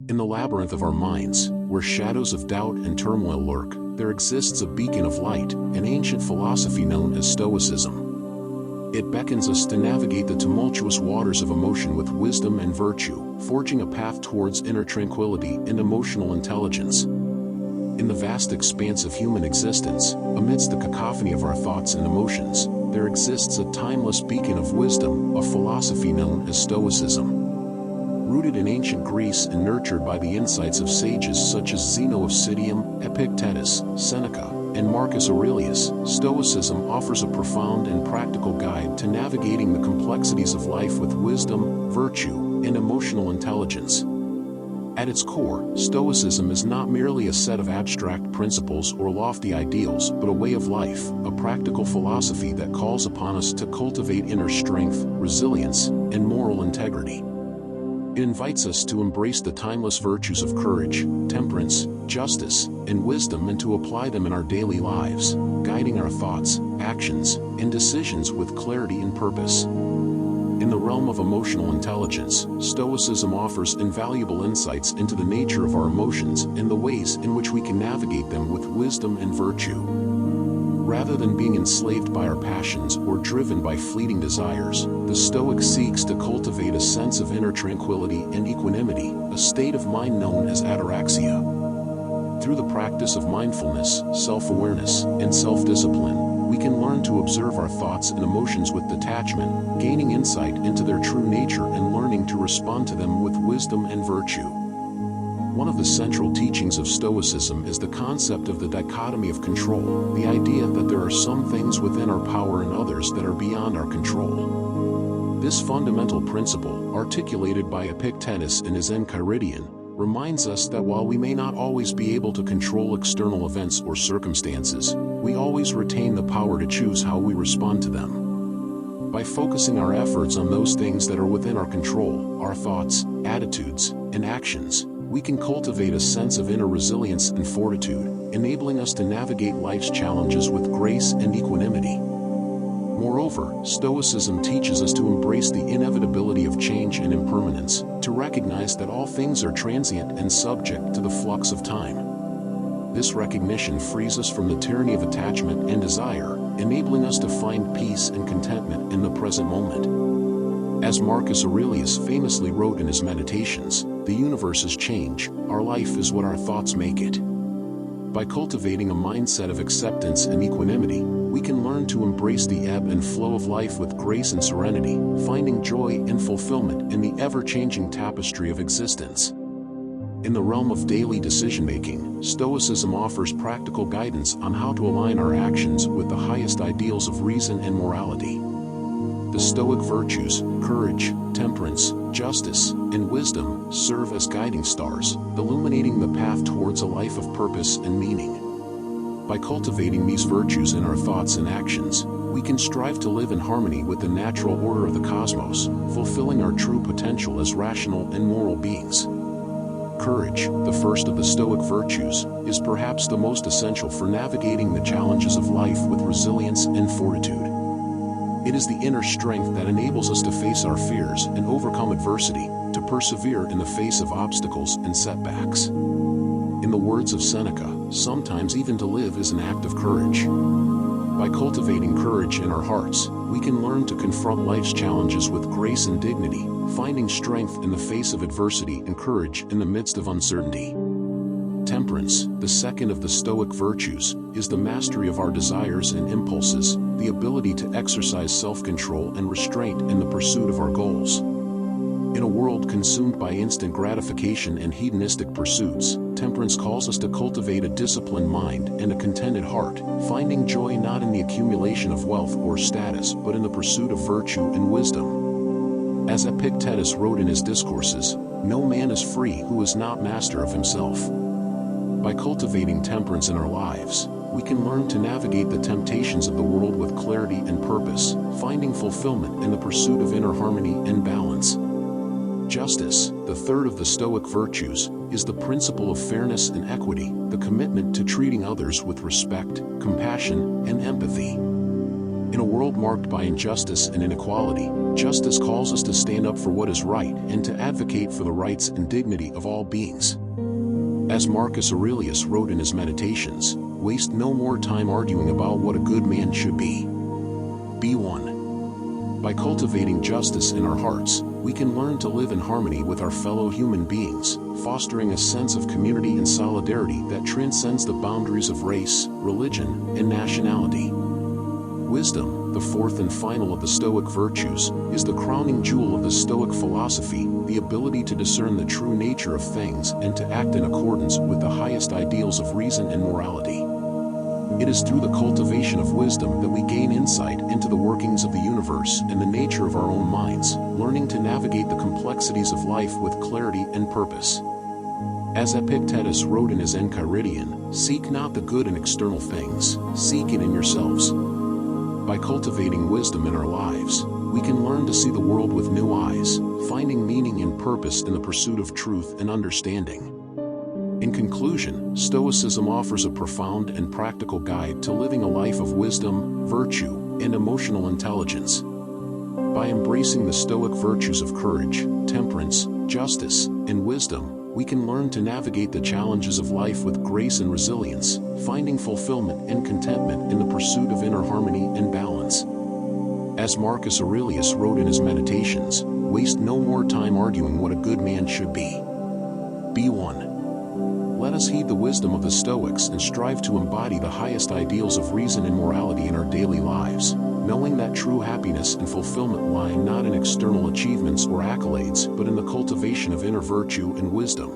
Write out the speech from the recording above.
In the labyrinth of our minds, where shadows of doubt and turmoil lurk, there exists a beacon of light, an ancient philosophy known as Stoicism. It beckons us to navigate the tumultuous waters of emotion with wisdom and virtue, forging a path towards inner tranquility and emotional intelligence. In the vast expanse of human existence, amidst the cacophony of our thoughts and emotions, there exists a timeless beacon of wisdom, a philosophy known as Stoicism. Rooted in ancient Greece and nurtured by the insights of sages such as Zeno of Citium, Epictetus, Seneca, and Marcus Aurelius, Stoicism offers a profound and practical guide to navigating the complexities of life with wisdom, virtue, and emotional intelligence. At its core, Stoicism is not merely a set of abstract principles or lofty ideals, but a way of life, a practical philosophy that calls upon us to cultivate inner strength, resilience, and moral integrity. It invites us to embrace the timeless virtues of courage, temperance, justice, and wisdom and to apply them in our daily lives, guiding our thoughts, actions, and decisions with clarity and purpose. In the realm of emotional intelligence, Stoicism offers invaluable insights into the nature of our emotions and the ways in which we can navigate them with wisdom and virtue. Rather than being enslaved by our passions or driven by fleeting desires, the Stoic seeks to cultivate a sense of inner tranquility and equanimity, a state of mind known as ataraxia. Through the practice of mindfulness, self-awareness, and self-discipline, we can learn to observe our thoughts and emotions with detachment, gaining insight into their true nature and learning to respond to them with wisdom and virtue. One of the central teachings of Stoicism is the concept of the dichotomy of control, the idea that there are some things within our power and others that are beyond our control. This fundamental principle, articulated by Epictetus in his Enchiridion, reminds us that while we may not always be able to control external events or circumstances, we always retain the power to choose how we respond to them. By focusing our efforts on those things that are within our control, our thoughts, attitudes, and actions, we can cultivate a sense of inner resilience and fortitude, enabling us to navigate life's challenges with grace and equanimity. Moreover, Stoicism teaches us to embrace the inevitability of change and impermanence, to recognize that all things are transient and subject to the flux of time. This recognition frees us from the tyranny of attachment and desire, enabling us to find peace and contentment in the present moment. As Marcus Aurelius famously wrote in his Meditations, "The universe is change, our life is what our thoughts make it." By cultivating a mindset of acceptance and equanimity, we can learn to embrace the ebb and flow of life with grace and serenity, finding joy and fulfillment in the ever-changing tapestry of existence. In the realm of daily decision-making, Stoicism offers practical guidance on how to align our actions with the highest ideals of reason and morality. The Stoic virtues, courage, temperance, justice, and wisdom, serve as guiding stars, illuminating the path towards a life of purpose and meaning. By cultivating these virtues in our thoughts and actions, we can strive to live in harmony with the natural order of the cosmos, fulfilling our true potential as rational and moral beings. Courage, the first of the Stoic virtues, is perhaps the most essential for navigating the challenges of life with resilience and fortitude. It is the inner strength that enables us to face our fears and overcome adversity, to persevere in the face of obstacles and setbacks. In the words of Seneca, sometimes even to live is an act of courage. By cultivating courage in our hearts, we can learn to confront life's challenges with grace and dignity, finding strength in the face of adversity and courage in the midst of uncertainty. Temperance, the second of the Stoic virtues, is the mastery of our desires and impulses, the ability to exercise self-control and restraint in the pursuit of our goals. In a world consumed by instant gratification and hedonistic pursuits, temperance calls us to cultivate a disciplined mind and a contented heart, finding joy not in the accumulation of wealth or status but in the pursuit of virtue and wisdom. As Epictetus wrote in his Discourses, "No man is free who is not master of himself." By cultivating temperance in our lives, we can learn to navigate the temptations of the world with clarity and purpose, finding fulfillment in the pursuit of inner harmony and balance. Justice, the third of the Stoic virtues, is the principle of fairness and equity, the commitment to treating others with respect, compassion, and empathy. In a world marked by injustice and inequality, justice calls us to stand up for what is right and to advocate for the rights and dignity of all beings. As Marcus Aurelius wrote in his Meditations, waste no more time arguing about what a good man should be. Be one. By cultivating justice in our hearts, we can learn to live in harmony with our fellow human beings, fostering a sense of community and solidarity that transcends the boundaries of race, religion, and nationality. Wisdom, the fourth and final of the Stoic virtues, is the crowning jewel of the Stoic philosophy, the ability to discern the true nature of things and to act in accordance with the highest ideals of reason and morality. It is through the cultivation of wisdom that we gain insight into the workings of the universe and the nature of our own minds, learning to navigate the complexities of life with clarity and purpose. As Epictetus wrote in his Enchiridion, "Seek not the good in external things, seek it in yourselves." By cultivating wisdom in our lives, we can learn to see the world with new eyes, finding meaning and purpose in the pursuit of truth and understanding. In conclusion, Stoicism offers a profound and practical guide to living a life of wisdom, virtue, and emotional intelligence. By embracing the Stoic virtues of courage, temperance, justice, and wisdom, we can learn to navigate the challenges of life with grace and resilience, finding fulfillment and contentment in the pursuit of inner harmony and balance. As Marcus Aurelius wrote in his Meditations, waste no more time arguing what a good man should be. Be one. Let us heed the wisdom of the Stoics and strive to embody the highest ideals of reason and morality in our daily lives, knowing that true happiness and fulfillment lie not in external achievements or accolades but in the cultivation of inner virtue and wisdom.